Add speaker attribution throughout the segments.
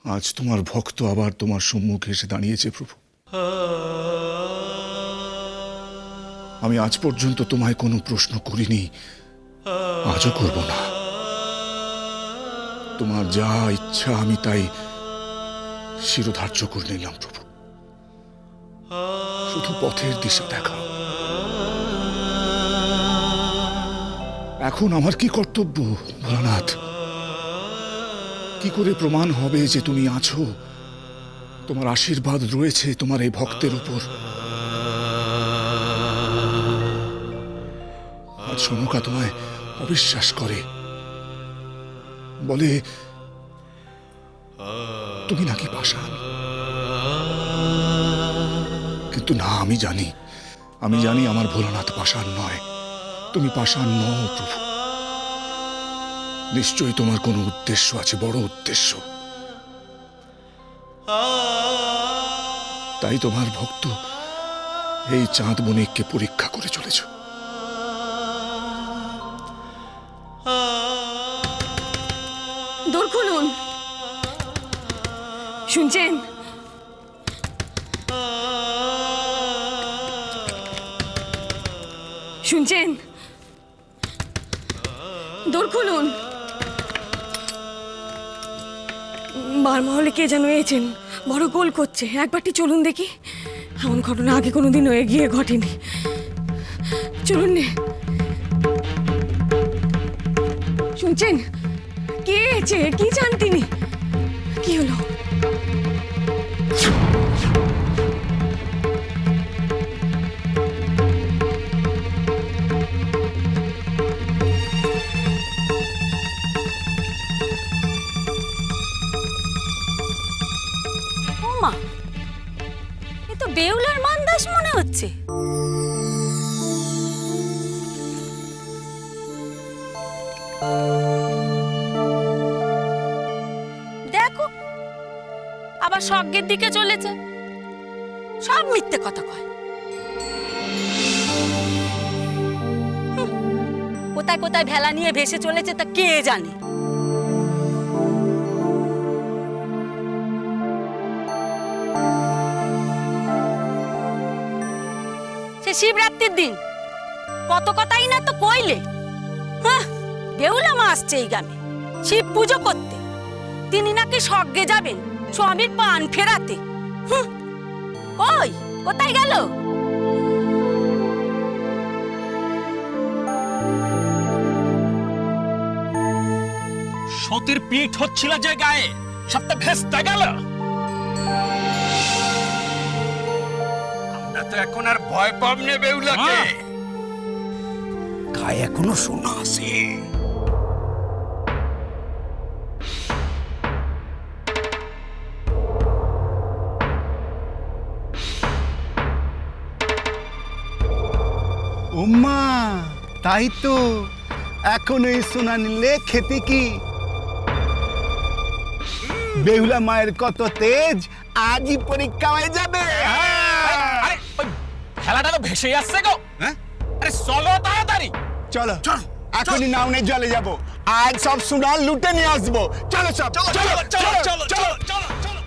Speaker 1: আজ তোমার ভক্ত আবার তোমার সম্মুখে এসে দাঁড়িয়েছে প্রভু। আমি আজ পর্যন্ত তোমায় কোনো প্রশ্ন করিনি, আজও করব না। তোমার যা ইচ্ছা আমি তাই শিরোধার্য করে নিলাম প্রভু। শুধু পথের দিশা দেখাও। এখন আমার কি কর্তব্য ভোলানাথ? কি করে প্রমাণ হবে যে তুমি আছো, তোমার আশীর্বাদ রয়েছে তোমার এই ভক্তের উপর? আজ সনকা তোমায় অবিশ্বাস করে, বলে তুমি নাকি পাষাণ। কিন্তু না, আমি জানি আমার ভোলানাথ পাষাণ নয়। তুমি পাষাণ নও প্রভু। নিশ্চয়ই তোমার কোনো উদ্দেশ্য আছে, বড় উদ্দেশ্য। তাই তোমার ভক্ত এই চাঁদ বণিককে পরীক্ষা করে চলেছ।
Speaker 2: দোর খুলুন। শুনছেন? শুনছেন? দোর খুলুন। বারমহলে কে যেন এসেছেন, বড় গোল করছে। একবারটি চলুন দেখি। এমন ঘটনা আগে কোনোদিনও এগিয়ে ঘটেনি। চলুন নে। শুনছেন? কে এসেছে? কি চান তিনি? কি হলো?
Speaker 3: ওমা, এ তো বেহুলার মানদাস মনে হচ্ছে। দেখো, আবার স্বর্গের দিকে চলেছে। সব মিথ্যে কথা কয়। কোথায় কোথায় ভেলা নিয়ে ভেসে চলেছে তা কে জানে। সে শিবরাত্রির দিন কত কথাই না তো কইলে। হ্যাঁ, বেহুলা মা আসছে এই গ্রামে শিব পুজো করতে। তিনি নাকি স্বর্গে যাবেন স্বামীর পান ফেরাতে। কই, কোথায় গেল?
Speaker 4: সতীর পিঠ হচ্ছিল যে গায়ে, সবটা ভেস্তে গেল। আমরা তো এখন আর ভয় পাব না বেহুলাকে। গায়ে এখনো সোনা আছে।
Speaker 5: উম্মা, তাই তো। এখন এই সোনা নিলে খেতে কি? বেহুলা মায়ের কত তেজ, আজই পরীক্ষা হয়ে যাবে।
Speaker 4: আরে ওই খেলাটা তো ভেসে আসছে গো। হ্যাঁ, আরে চলো তাড়াতাড়ি।
Speaker 5: চলো এখনই নাউনের জলে যাব। আজ সব সোনা লুটে নিয়ে আসবো। চলো সব, চলো চলো চলো চলো চলো।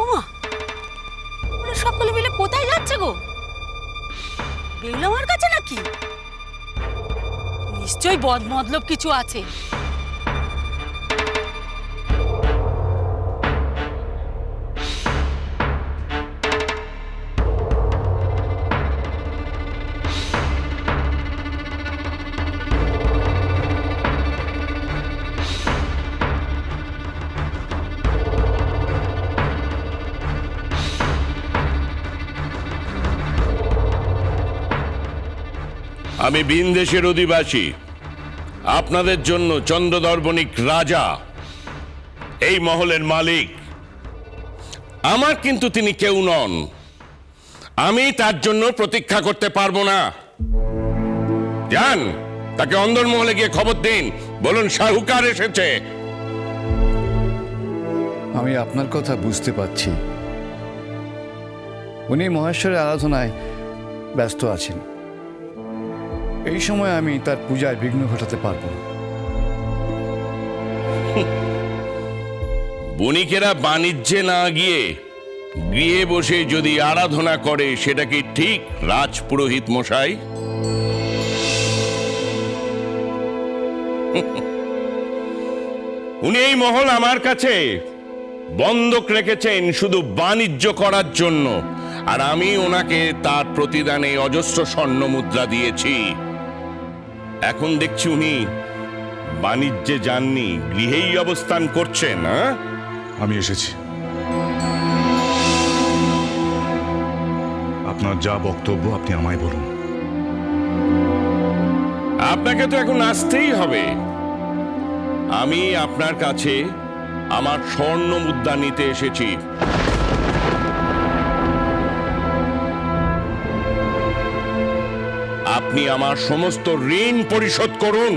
Speaker 3: ওমা, ওরা সকলে মিলে কোথায় যাচ্ছে গো? বেহুলা মার কাছে নাকি? নিশ্চয়ই বদমতলব কিছু আছে।
Speaker 6: আমি বিনদেশের অধিবাসী, আপনাদের জন্য চন্দ্রধর বণিক রাজা, এই মহলের মালিক। আমার কিন্তু তিনি কেউ নন। আমি তার জন্য প্রতীক্ষা করতে পারবো না। যান, তাকে অন্দরমহলে গিয়ে খবর দিন, বলুন শাহুকার এসেছে।
Speaker 7: আমি আপনার কথা বুঝতে পারছি। উনি মহেশ্বরের আরাধনায় ব্যস্ত আছেন। এই সময় আমি তার পূজায় বিঘ্ন ঘটাতে পারব না।
Speaker 6: বণিকেরা বাণিজ্যে না গিয়ে গৃহে বসে যদি আরাধনা করে সেটা কি ঠিক রাজপুরোহিত মশাই? উনি এই মহল আমার কাছে বন্ধক রেখেছেন শুধু বাণিজ্য করার জন্য, আর আমি ওনাকে তার প্রতিদানে অজস্র স্বর্ণ মুদ্রা দিয়েছি। এখন দেখছি উনি বাণিজ্যে যাননি, গৃহেই অবস্থান করছেন।
Speaker 1: আমি এসেছি। আপনার যা বক্তব্য আপনি আমায় বলুন।
Speaker 6: আপনাকে তো এখন আসতেই হবে। আমি আপনার কাছে আমার স্বর্ণ মুদ্রা নিতে এসেছি। আপনি আমার সমস্ত ঋণ পরিশোধ করুন।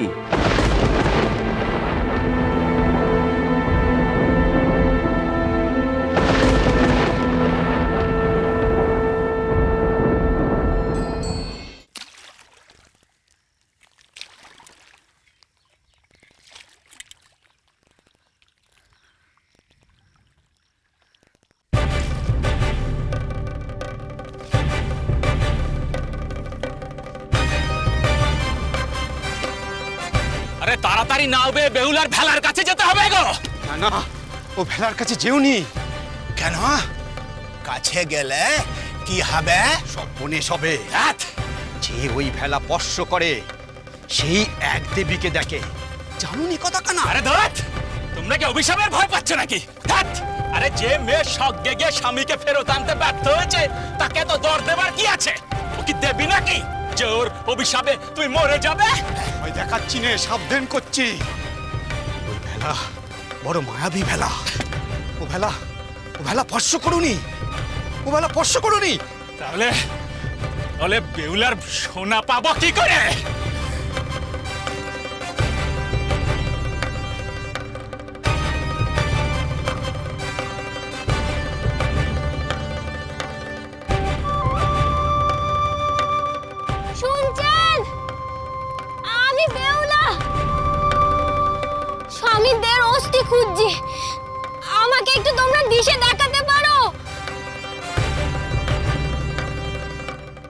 Speaker 4: আরে তাড়াতাড়ি নাও বে, বেহুলার ভেলার কাছে যেতে হবে গো।
Speaker 5: না না, ও ভেলার কাছে যেওনি। কেন? কাছে গেলে কি হবে?
Speaker 8: সব বনে সবে
Speaker 4: ধ্যাৎ,
Speaker 8: যে ওই ভেলা স্পর্শ করে সেই এক দেবীকে দেখে। জানুনি কথা কানা?
Speaker 4: আরে ধ্যাৎ, তোমরা কি অভিশাপের ভয় পাচ্ছ নাকি? ধ্যাৎ, আরে যে মেয়ে স্বর্গে গিয়ে স্বামীকে ফেরত আনতে ব্যর্থ হয়েছে তাকে তো দর দেবার কি আছে? ও কি দেবী নাকি যে ওর অভিশাপে তুই মরে যাবে?
Speaker 8: ওই দেখাচ্ছি নে, সাবধান করছি। ওই ভেলা বড় মায়াবী ভেলা। ও ভেলা স্পর্শ করুনি, ও ভেলা স্পর্শ করুনি।
Speaker 4: তাহলে তাহলে বেহুলার সোনা পাবো কি করে?
Speaker 9: শুনছেন? আমি বেহুলা স্বামীর দেহের অস্থি খুঁজছি। আমাকে একটু তোমরা দিশে দেখাতে পারো?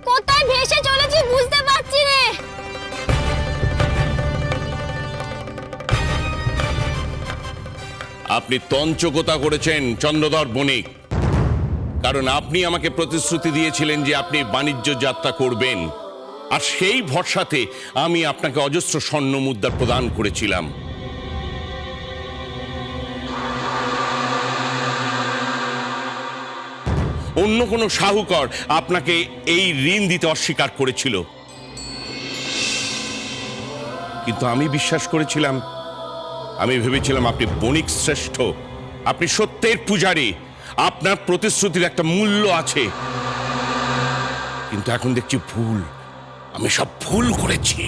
Speaker 9: কোথায় ভেসে চলেছি বুঝতে পারছি রে।
Speaker 6: আপনি তঞ্চকতা করেছেন চন্দ্রধর বণিক, কারণ আপনি আমাকে প্রতিশ্রুতি দিয়েছিলেন যে আপনি বাণিজ্য যাত্রা করবেন, আর সেই ভরসাতে আমি আপনাকে অজস্র স্বর্ণ মুদ্রা প্রদান করেছিলাম। অন্য কোনো শাহুকর আপনাকে এই ঋণ দিতে অস্বীকার করেছিল, কিন্তু আমি বিশ্বাস করেছিলাম, আমি ভেবেছিলাম আপনি বণিক শ্রেষ্ঠ, আপনি সত্যের পূজারী, আপনার প্রতিশ্রুতির একটা মূল্য আছে। কিন্তু এখন দেখছি ভুল, আমি সব ভুল করেছি।